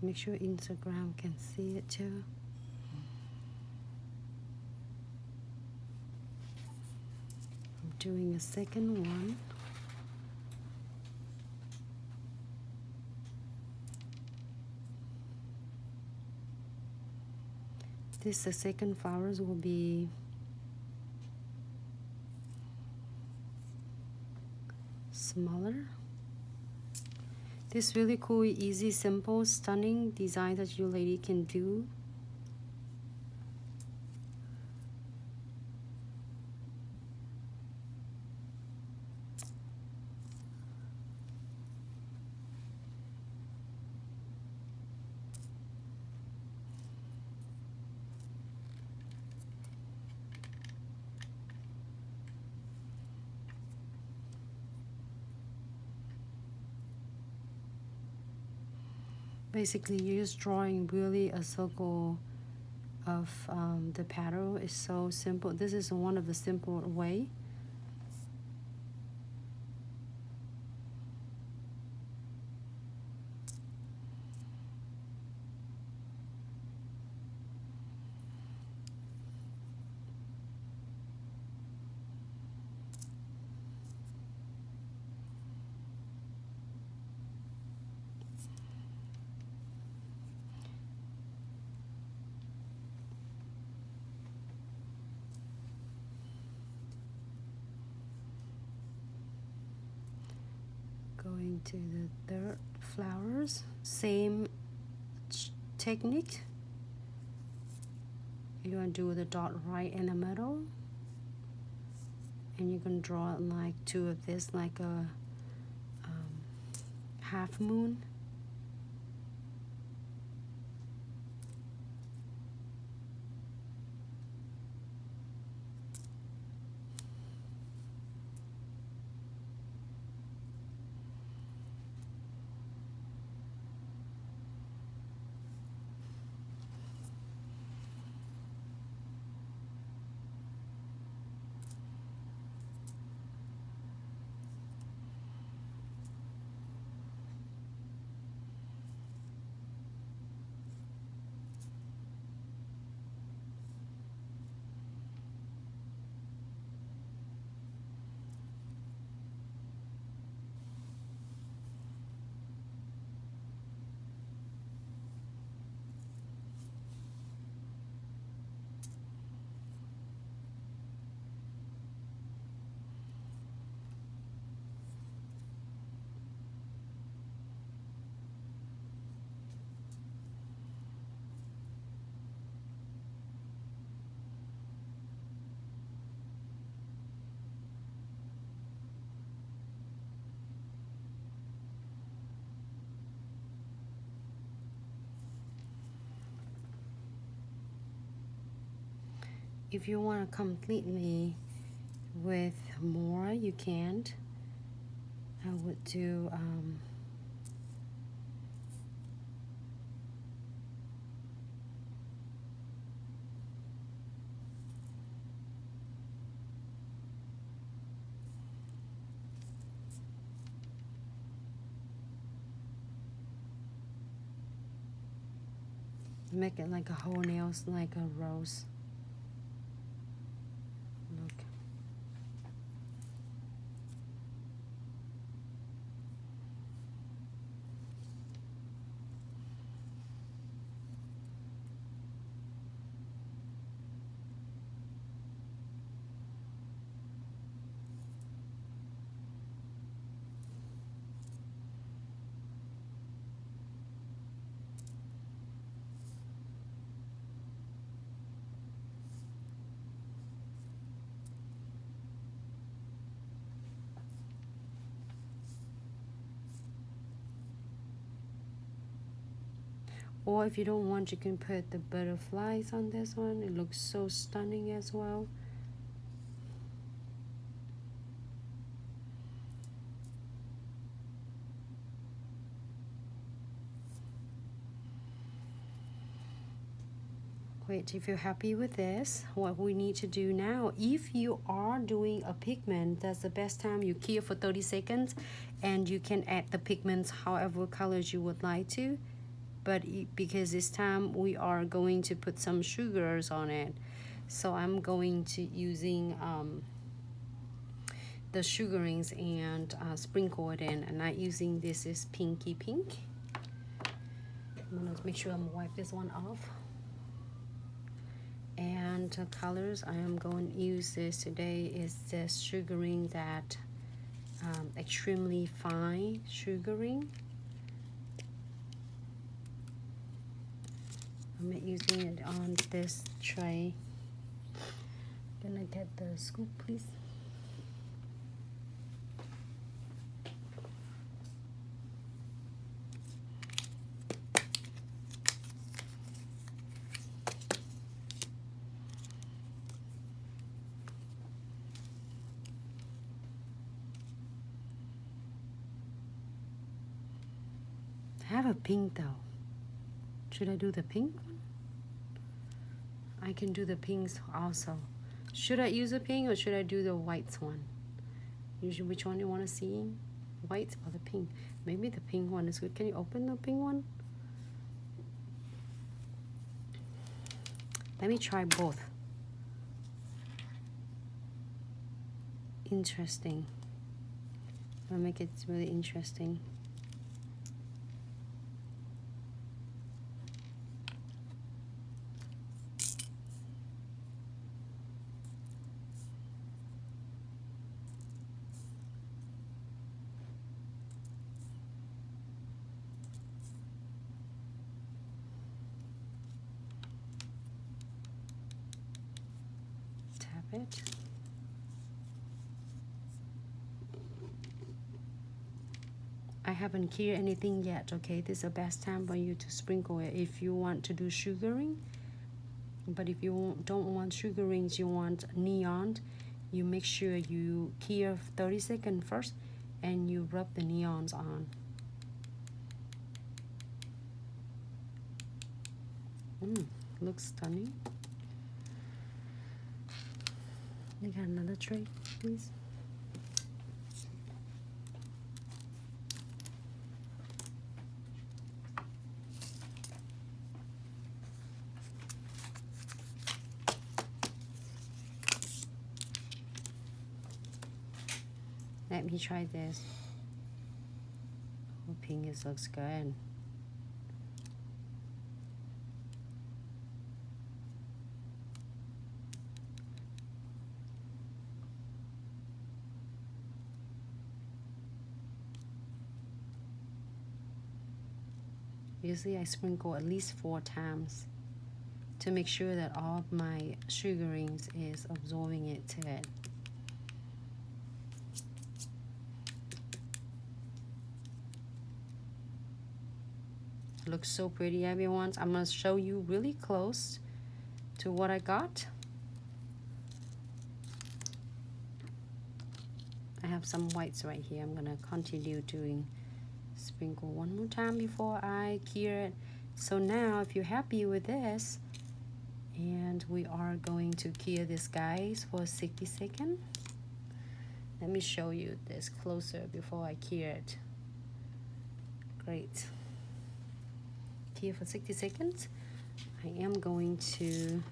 Make sure Instagram can see it too. I'm doing a second one. This the second flowers will be smaller. This really cool, easy, simple, stunning design that you lady can do. Basically, you're just drawing really a circle of the petal. Is so simple. This is one of the simple way. Going to the third flowers, same technique. You're gonna do the dot right in the middle, and you're gonna draw like two of this, like a half moon. If you want to completely with more, you can't. I would do make it like a whole nails, like a rose. Look. Or if you don't want, you can put the butterflies on this one. It looks so stunning as well. Great, if you're happy with this, what we need to do now, if you are doing a pigment, that's the best time. You key it for 30 seconds and you can add the pigments however colors you would like to. but because this time we are going to put some sugars on it, so I'm going to using the sugarings and sprinkle it in. I'm not using this is pinky pink. I'm gonna make sure I'm wipe this one off. And colors I am going to use this today is this sugaring that extremely fine sugaring. I'm using it on this tray. Gonna get the scoop, please. I have a pink though. Should I do the pink one? I can do the pinks also. Should I use a pink or should I do the white one? Usually, which one you want to see? White or the pink? Maybe the pink one is good. Can you open the pink one? Let me try both. Interesting. I'll make it really interesting. It. I haven't cured anything yet, okay? This is the best time for you to sprinkle it if you want to do sugaring. But if you don't want sugarings, you want neon, you make sure you cure 30 seconds first and you rub the neons on. Looks stunning. You got another tray, please? Let me try this. Oh, pink, it looks good. Usually I sprinkle at least 4 times to make sure that all of my sugarings is absorbing it to it. It looks so pretty, everyone. I'm going to show you really close to what I got. I have some whites right here. I'm going to continue doing sprinkle one more time before I cure it. So now if you're happy with this, and we are going to cure this guys for 60 seconds. Let me show you this closer before I cure it. Great. Cure for 60 seconds. I am going to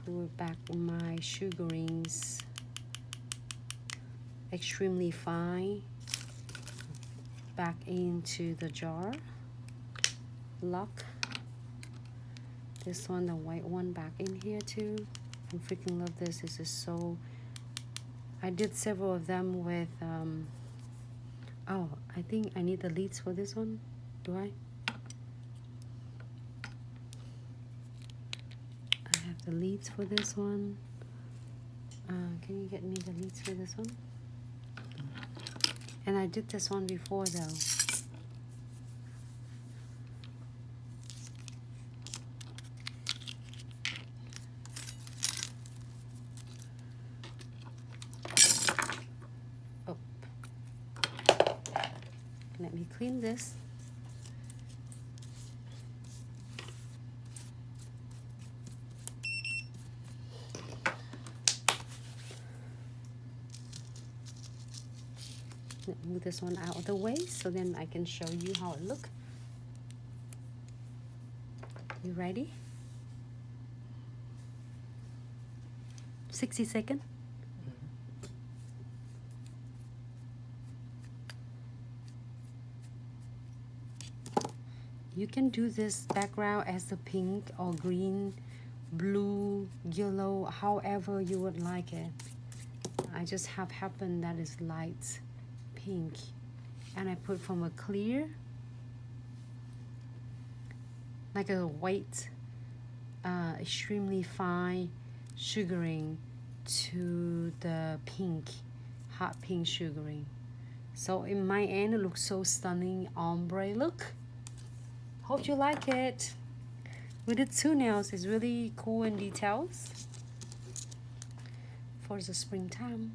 pour back my sugarings extremely fine back into the jar. Lock this one, the white one, back in here too. I freaking love this. This is so, I did several of them with oh, I think I need the leads for this one. Do I have the leads for this one. Can you get me the leads for this one? And I did this one before though. Oh. Let me clean this. Move this one out of the way so then I can show you how it looks. You ready? 60 seconds. You can do this background as a pink or green, blue, yellow, however you would like it. I just have happened that is light pink, and I put from a clear, like a white, extremely fine sugaring to the pink, hot pink sugaring. So in my end, it looks so stunning, ombre look. Hope you like it. We did 2 nails. It's really cool in details for the springtime.